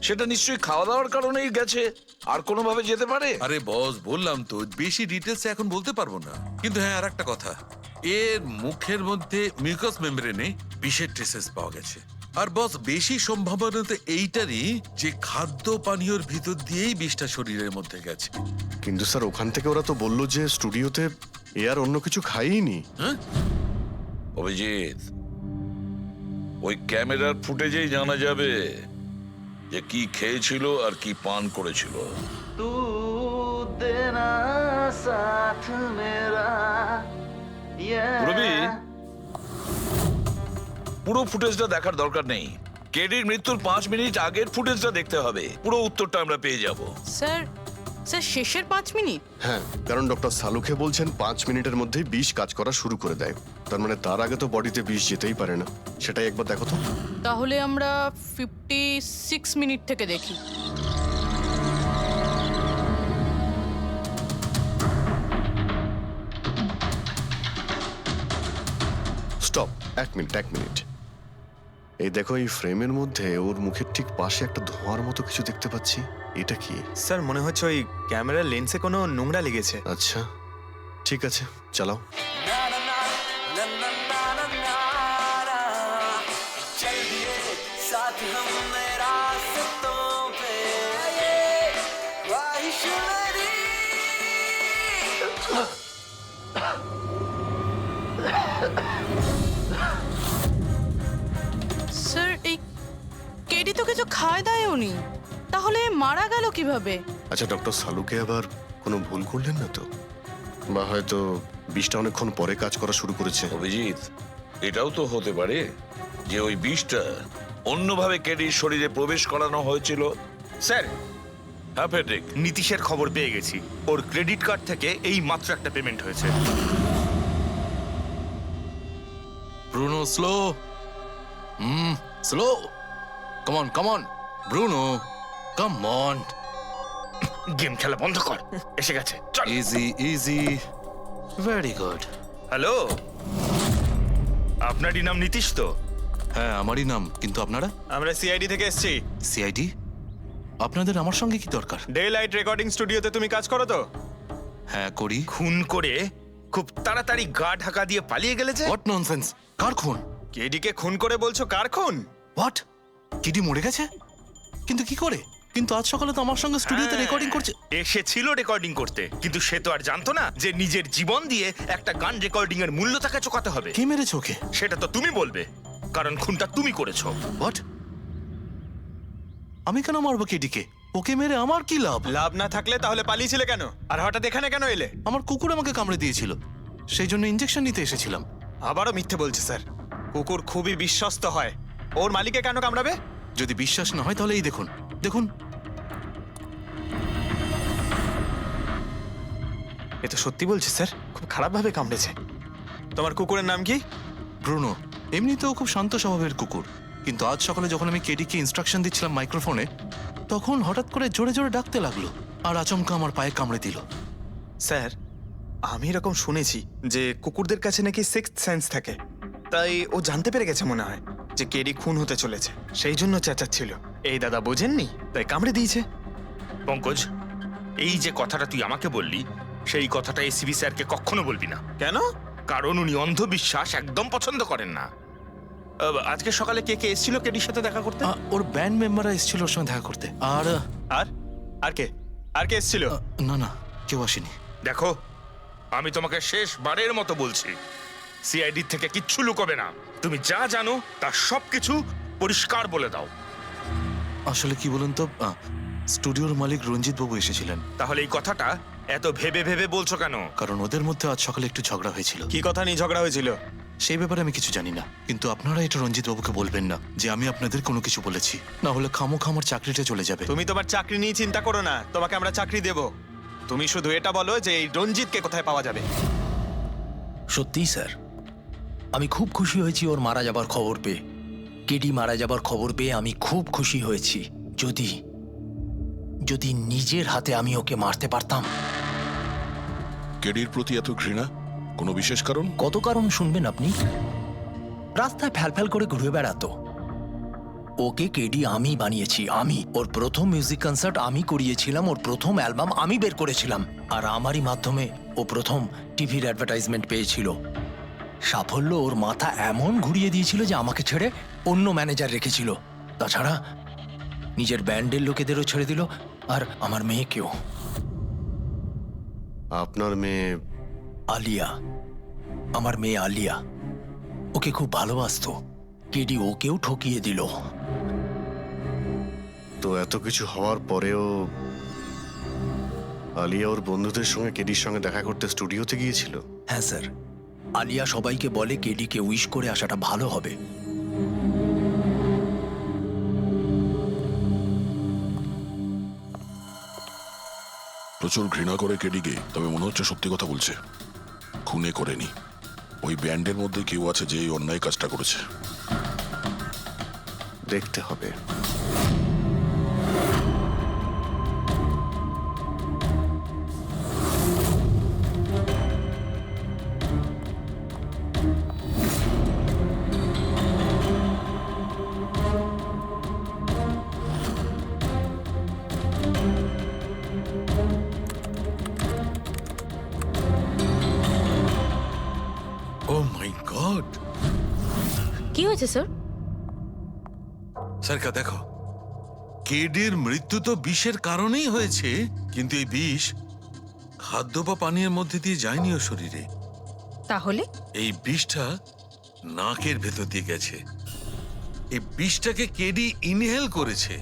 সেটা নিশ্চয়ই খাওয়া দাওয়ার কারণেই গেছে, আর কোনোভাবে যেতে পারে? আরে বস, বললাম তো বেশি ডিটেলস এখন বলতে পারবো না। কিন্তু হ্যাঁ, আর একটা কথা, এর মুখের মধ্যে মিউকাস মেমব্রেনে বিষের ট্রেসেস পাওয়া গেছে। আর বস, বেশি সম্ভাবনা তো এইটারই যে খাদ্য পানীয়র ভিতর দিয়েই বিষটা শরীরের মধ্যে গেছে। কিন্তু স্যার, ওখান থেকে ওরা তো বললো যে স্টুডিওতে এ আর অন্য কিছু খাইনি। হ্যাঁ অভিজিৎ, ওই ক্যামেরার ফুটেজেই জানা যাবে যে কি খেয়েছিল আর কি পান করেছিল। तू देना साथ मेरा পুরবী, পুরো ফুটেজটা দেখার দরকার নেই, কেডির মৃত্যুর 5 মিনিট আগের ফুটেজটা দেখতে হবে। পুরো উত্তরটা আমরা পেয়ে যাব। স্যার, শেষের 5 মিনিট? হ্যাঁ, কারণ ডক্টর সালুখে বলছেন 5 মিনিটের মধ্যেই বিষ কাজ করা শুরু করে দেয়। তার মানে তার আগে তো বডিতে বিষ যেতেই পারে না। সেটাই একবার দেখো তো। তাহলে আমরা 56 মিনিট থেকে দেখি। Stop, 1 minute. এই দেখো, এই ফ্রেমের মধ্যে ওর মুখের ঠিক পাশে একটা ধোঁয়ার মতো কিছু দেখতে পাচ্ছি। এটা কি? স্যার, মনে হচ্ছে ওই ক্যামেরার লেন্সে কোনো নোংরা লেগেছে। আচ্ছা ঠিক আছে, চালাও। স্যার, এই কেডি তো কিছু খায় দায় উনি, তাহলে মারা গেল কিভাবে? আচ্ছা, ডক্টর সালুকে আবার কোনো ভুল করলেন না তো? বা হয়তো বিষটা অনেকক্ষণ পরে কাজ করা শুরু করেছে। অভিজিৎ, এটাও তো হতে পারে যে ওই বিষটা অন্যভাবে কেডির শরীরে প্রবেশ করানো হয়েছিল। স্যার, হ্যাঁ ফেডরিক, নীতিশের খবর পেয়ে গেছি। ওর ক্রেডিট কার্ড থেকে এই মাত্র একটা পেমেন্ট হয়েছে। Bruno slow slow come on Bruno come on game খেলা বন্ধ কর, এসে গেছে, চল। Easy very good. হ্যালো, আপনারই নাম নীতিশ তো? হ্যাঁ আমারই নাম, কিন্তু আপনারা? আমরা সিআইডি থেকে এসেছি। সিআইডি? আপনাদের আমার সঙ্গে কি দরকার? ডে লাইট রেকর্ডিং স্টুডিওতে তুমি কাজ করো তো? হ্যাঁ করি। খুন করে খুব তাড়াতাড়ি গা ঢাকা দিয়ে পালিয়ে গেলে যে? What nonsense! কার খুন? কেডিকে খুন করে বলছো কার খুন? হোয়াট? কিডি মরে গেছে? কিন্তু কি করে? কিন্তু আজ সকালে তো আমার সঙ্গে স্টুডিওতে রেকর্ডিং করছে। এসেছিল রেকর্ডিং করতে, কিন্তু সে তো আর জানতো না যে নিজের জীবন দিয়ে একটা গান রেকর্ডিং এর মূল্য তাকে চোকাতে হবে। কে মেরেছে ওকে? সেটা তো তুমি বলবে, কারণ খুনটা তুমি করেছো। হোয়াট? আমি কেন মারবো কেডিকে? ওকে মেরে আমার কি লাভ? লাভ না থাকলে তাহলে পালিয়েছিলে কেন? আর হঠাৎ এখানে কেন এলে? আমার কুকুর আমাকে কামড়ে দিয়েছিল, সেই জন্য ইনজেকশন নিতে এসেছিলাম। আবারও মিথ্যে বলছে স্যার। কুকুর খুবই বিশ্বস্ত হয়, ওর মালিককে কেন কামড়াবে? যদি বিশ্বাস না হয় তাহলে এই দেখুন, দেখুন। এ তো সত্যি বলছে স্যার, খুব খারাপ ভাবে কামড়েছে। তোমার কুকুরের নাম কি? ব্রুনো। এমনিতেও খুব শান্ত স্বভাবের কুকুর, কিন্তু আজ সকালে যখন আমি কেডিকে ইনস্ট্রাকশন দিচ্ছিলাম মাইক্রোফোনে, তখন হঠাৎ করে জোরে জোরে ডাকতে লাগলো আর আচমকা আমার পায়ে কামড়ে দিল। স্যার, আমি এরকম শুনেছি যে কুকুরদের কাছে নাকি সিক্সথ সেন্স থাকে, তাই ও জানতে পেরে গেছে মনে হয় যে কেডি খুন হতে চলেছে, সেই জন্য চেঁচাচ্ছিল। এই দাদা বোঝেননি, তাই কামড়ে দিয়েছে। পঙ্কজ, এই যে কথাটা তুই আমাকে বললি, সেই কথাটা এসিবি স্যারকে কখনো বলবি না। কেন? কারণ উনি অন্ধবিশ্বাস একদম পছন্দ করেন না। আজকে সকালে কে কে এসেছিল কেডির সাথে দেখা করতে? ওর ব্যান্ড মেম্বাররা এসেছিল ওর সঙ্গে দেখা করতে। আর আর আর কে আর কে এসেছিল? না না, কেউ আসেনি। দেখো, আমি তোমাকে শেষবারের মতো বলছি, সিআইডি থেকে কিচ্ছু লুকোবে না। তুমি যা জানো তার সবকিছু পরিষ্কার বলে দাও। আসলে কি বলুন তো, স্টুডিওর মালিক রঞ্জিত বাবু এসেছিলেন। তাহলে এই কথাটা এত ভেবে ভেবে বলছো কেন? কারণ ওদের মধ্যে আজ সকালে একটু ঝগড়া হয়েছিল। কি কথা নিয়ে ঝগড়া হয়েছিল? সেই ব্যাপারে আমি কিছু জানি না, কিন্তু আপনারা এটা রঞ্জিত বাবুকে বলবেন না যে আমি আপনাদের কোনো কিছু বলেছি, না হলে খামোখা আমার চাকরিটা চলে যাবে। তুমি তোমার চাকরি নিয়ে চিন্তা করো না, তোমাকে আমরা চাকরি দেব। তুমি শুধু এটা বলো যে এই রঞ্জিতকে কোথায় পাওয়া যাবে। সত্যিই স্যার, আমি খুব খুশি হয়েছি ওর মারা যাবার খবর পেয়ে। কেডি মারা যাবার খবর পেয়ে আমি খুব খুশি হয়েছি। যদি যদি নিজের হাতে আমি ওকে মারতে পারতাম। কেডির প্রতি এত ঘৃণা, কোনো বিশেষ কারণ? কত কারণ শুনবেন আপনি? রাস্তায় ফ্যালফ্যাল করে ঘুরে বেড়াতো। ওকে কেডি আমি বানিয়েছি, আমি। ওর প্রথম মিউজিক কনসার্ট আমি করিয়েছিলাম, ওর প্রথম অ্যালবাম আমি বের করেছিলাম, আর আমারই মাধ্যমে ও প্রথম টিভির অ্যাডভার্টাইজমেন্ট পেয়েছিল। সাফল্য ওর মাথা এমন ঘুরিয়ে দিয়েছিল যে আমাকে ছেড়ে অন্য ম্যানেজার রেখেছিল। তাছাড়া নিজের ব্যান্ডের লোকেদেরও ছেড়ে দিল, আর আমার মেয়েকেও। আপনার মেয়ে? আলিয়া, আমার মেয়ে আলিয়া। ওকে খুব ভালোবাসতো, কেডি ওকেও ঠকিয়ে দিল। তো এত কিছু হওয়ার পরেও আলিয়া ওর বন্ধুদের সঙ্গে কেডির সঙ্গে দেখা করতে স্টুডিওতে গিয়েছিল? হ্যাঁ স্যার, আলিয়া সবাইকে বলে কেডিকে উইশ করে আসাটা ভালো হবে। প্রচুর ঘৃণা করে কেডিকে, তবে মনে হচ্ছে সত্যি কথা বলছে। খুনে করেনি, ওই ব্যান্ডের মধ্যে কেউ আছে যে এই অন্যায় কাজটা করেছে। দেখতে হবে। ও মাই গড! কি হয়েছে স্যার? সারকা দেখো, কেডির মৃত্যু তো বিষের কারণেই হয়েছে, কিন্তু এই বিষ খাদ্য বা পানীয়ের মধ্যে দিয়ে যায়নি ও শরীরে। তাহলে এই বিষটা নাকের ভেতর দিয়ে গেছে। এই বিষটাকে কেডি ইনহেল করেছে।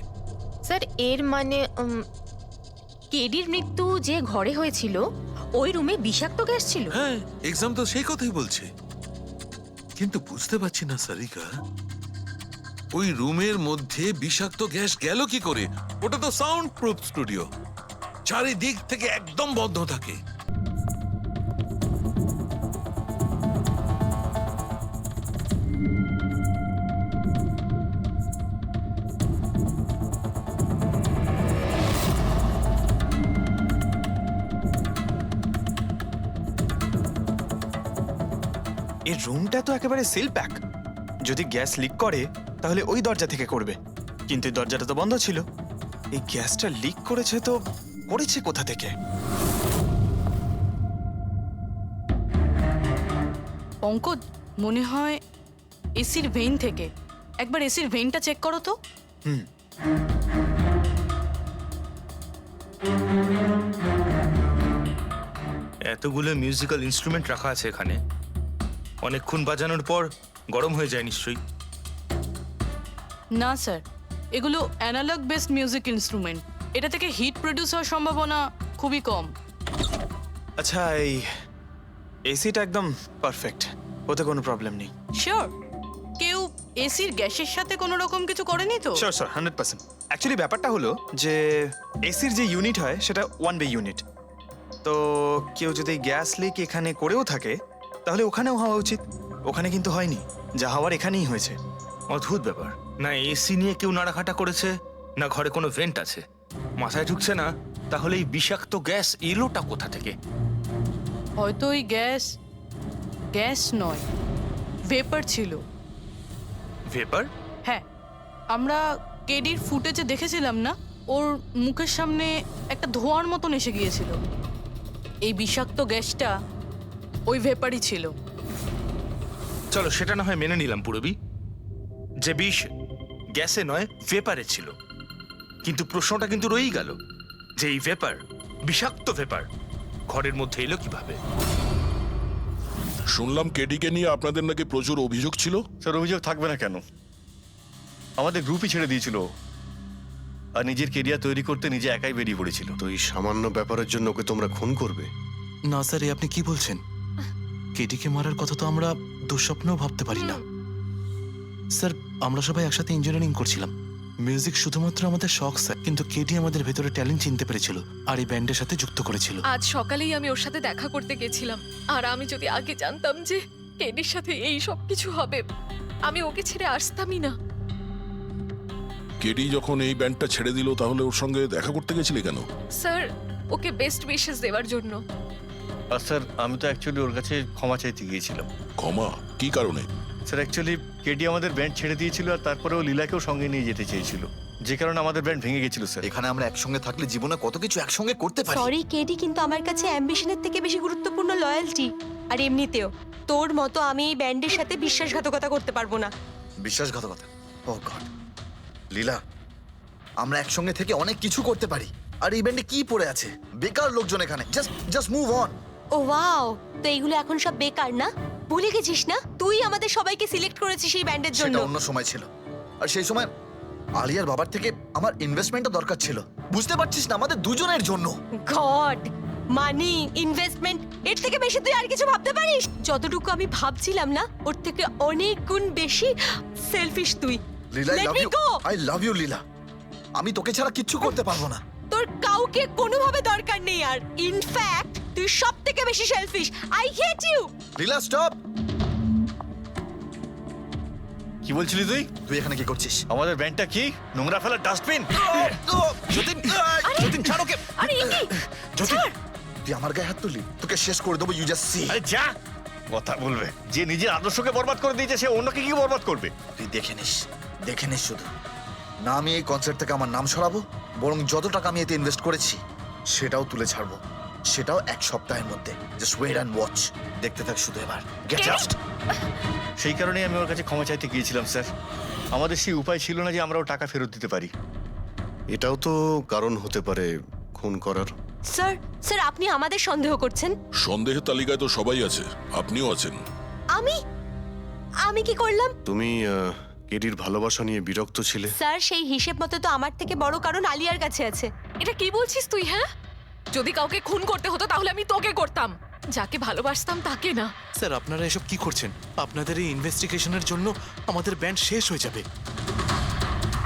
স্যার, এর মানে কেডির মৃত্যু যে ঘরে হয়েছিল ওই রুমে বিষাক্ত গ্যাস ছিল? হ্যাঁ, এক্সাম তো সেই কথাই বলছে। কিন্তু বুঝতে পারছি না সারিকা, ওই রুমের মধ্যে বিষাক্ত গ্যাস গেল কি করে? ওটা তো সাউন্ড প্রুফ স্টুডিও, চারিদিক থেকে একদম বন্ধ থাকে। এই রুমটা তো একেবারে সিল প্যাক। যদি গ্যাস লিক করে তাহলে ওই দরজা থেকে করবে, কিন্তু এই দরজাটা তো বন্ধ ছিল। এই গ্যাসটা লিক করেছে তো করেছে কোথা থেকে? পঙ্কজ, মনে হয় এসির ভেইন থেকে। একবার এসির ভেইনটা চেক করো তো। এতগুলো মিউজিক্যাল ইনস্ট্রুমেন্ট রাখা আছে এখানে, অনেকক্ষণ বাজানোর পর গরম হয়ে যায় নিশ্চয়ই। না স্যার, এগুলো অ্যানালগ বেসড মিউজিক ইনস্ট্রুমেন্ট। এটা থেকে হিট প্রডিউস হওয়ার সম্ভাবনা খুবই কম। আচ্ছা, এই এসিটা একদম পারফেক্ট, ওতে কোনো প্রবলেম নেই। শিওর? কেউ এসির গ্যাসের সাথে কোনো রকম কিছু করেনি তো? Sure sir, 100%। অ্যাকচুয়ালি ব্যাপারটা হলো যে এসির যে ইউনিট হয় সেটা ওয়ান ওয়ে ইউনিট। তো কেউ যদি গ্যাস লিক এখানে করেও থাকে তাহলে ওখানেও হওয়া উচিত। ওখানে কিন্তু হয়নি, যা হওয়ার এখানেই হয়েছে। অদ্ভুত ব্যাপার, না এসি নিয়ে কেউ নাড়াঘাটা করেছে, না ঘরে কোনো ভেন্ট আছে, মাথায় ঢুকছে না। তাহলে এই বিষাক্ত গ্যাস এলোটা কোথা থেকে? হয়তো ওই গ্যাস নয়, ভেপার ছিল। ভেপার? হ্যাঁ, আমরা কেডির ফুটেজে দেখেছিলাম না, ওর মুখের সামনে একটা ধোঁয়ার মতন এসে গিয়েছিল। এই বিষাক্ত গ্যাসটা ওই ভেপারই ছিল। চলো সেটা না হয় মেনে নিলাম পুরবি, যে বিষ গ্যাসে নয় ভেপারে ছিল। কিন্তু প্রশ্নটা কিন্তু রয়েই গেল যে এই ভেপার, বিষাক্ত ভেপার ঘরের মধ্যে এলো কিভাবে? শুনলাম কেডিকে নিয়ে আপনাদের নাকি প্রচুর অভিযোগ ছিল। স্যার, অভিযোগ থাকবে না কেন? আমাদের গ্রুপই ছেড়ে দিয়েছিল, আর নিজের কেরিয়ার তৈরি করতে নিজে একাই বেরিয়ে পড়েছিল। তো এই সামান্য ব্যাপারের জন্য ওকে তোমরা খুন করবে? না স্যার, আপনি কি বলছেন? কেটিকে মারার কথা তো আমরা দুঃস্বপ্নেও ভাবতে পারি না। স্যার, আমরা সবাই একসাথে ইঞ্জিনিয়ারিং করছিলাম। মিউজিক শুধুমাত্র আমাদের শখ স্যার, কিন্তু কেটি আমাদের ভেতরে ট্যালেন্ট চিনতে পেরেছিল আর এই ব্যান্ডের সাথে যুক্ত করেছিল। আজ সকালেই আমি ওর সাথে দেখা করতে গেছিলাম, আর আমি যদি আগে জানতাম যে কেডির সাথে এই সব কিছু হবে, আমি ওকে ছেড়ে আসতামই না। কেডি যখন এই ব্যান্ডটা ছেড়ে দিল তাহলে ওর সঙ্গে দেখা করতে গেছিলে কেন? স্যার, ওকে বেস্ট উইশেস দেওয়ার জন্য। আর স্যার, আমি তো অ্যাকচুয়ালি ওর কাছে ক্ষমা চাইতে গিয়েছিলাম। ক্ষমা? কি কারণে? স্যার, অ্যাকচুয়ালি কেডি আমাদের ব্যান্ড ছেড়ে দিয়েছিল, আর তারপরে ও লীলাকেও সঙ্গে নিয়ে যেতে চেয়েছিল, যে কারণে আমাদের ব্যান্ড ভেঙে গেছিল স্যার। এখানে আমরা একসঙ্গে থাকলে জীবনে কত কিছু একসঙ্গে করতে পারি। সরি কেডি, কিন্তু আমার কাছে অ্যাম্বিশনের থেকে বেশি গুরুত্বপূর্ণ লয়্যালটি। আর এমনিতেও তোর মতো আমি এই ব্যান্ডের সাথে বিশ্বাসঘাতকতা করতে পারবো না। বিশ্বাসঘাতকতা? ও গড, লীলা, আমরা একসঙ্গে থেকে অনেক কিছু করতে পারি। আর এই ব্যান্ডে কি পড়ে আছে? বেকার লোকজন এখানে। Just move on. ও ওয়াও, তো এইগুলো এখন সব বেকার না? ভুলে গেছিস না তুই আমাদের সবাইকে সিলেক্ট করেছিস এই ব্যান্ডের জন্য? সেটা অন্য সময় ছিল, আর সেই সময় আলিয়ার বাবার থেকে আমার ইনভেস্টমেন্টটা দরকার ছিল। বুঝতে পারছিস না, আমাদের দুজনের জন্য। গড, মানি, ইনভেস্টমেন্ট, এর থেকে বেশি তুই আর কিছু ভাবতে পারিস? যতটুকু আমি ভাবছিলাম না, ওর থেকে অনেক গুণ বেশি সেলফিশ তুই। Leela, Let me go! I love you Leela. আমি তোকে ছাড়া কিচ্ছু করতে পারবো না। তোর কাউকে কোনোভাবে দরকার নেই, আর ইনফ্যাক্ট তুই সব থেকে বেশি selfish. I hate you. Leela, stop. কি বলছিলি তুই? তুই এখানে কি করছিস? আমাদের ব্যান্ডটা কি নোংরা ফেলার ডাস্টবিন? যতীন, যতীন ছাড় ওকে। আরে এ কি? যতীন, তুই আমার গায়ে হাত তুললি, তোকে শেষ করে দেবো। You just see. আরে যা, কথা বলবে। যে নিজের আদর্শকে বরবাদ করে দিয়েছে, সে অন্যকে কি বরবাদ করবে? তুই দেখে নিস শুধু। না আমি এই কনসার্ট থেকে আমার নাম সরাবো, বরং যত টাকা আমি এতে ইনভেস্ট করেছি সেটাও তুলে ছাড়বো, সেটাও 1 সপ্তাহের মধ্যে। Just wait and watch. দেখতে থাক শুধু এবার। Get out. সেই কারণেই আমি ওর কাছে ক্ষমা চাইতে গিয়েছিলাম স্যার। আমাদের সেই উপায় ছিল না যে আমরা ও টাকা ফেরত দিতে পারি। এটাও তো কারণ হতে পারে খুন করার। স্যার আপনি আমাদের সন্দেহ করছেন? সন্দেহের তালিকায় তো সবাই আছে, আপনিও আছেন। আমি কি করলাম? তুমি কেডির ভালোবাসা নিয়ে বিরক্ত ছিলে। স্যার, সেই হিসেব মতো তো আমার থেকে বড় কারণ আলিয়ার কাছে আছে। এটা কি বলছিস তুই? হ্যাঁ, যদি কাউকে খুন করতে হতো তাহলে আমি তোকে করতাম। যাকে ভালোবাসতাম তাকে না। স্যার আপনারা এসব কি করছেন? আপনাদের এই ইনভেস্টিগেশনের জন্য আমাদের ব্যান্ড শেষ হয়ে যাবে।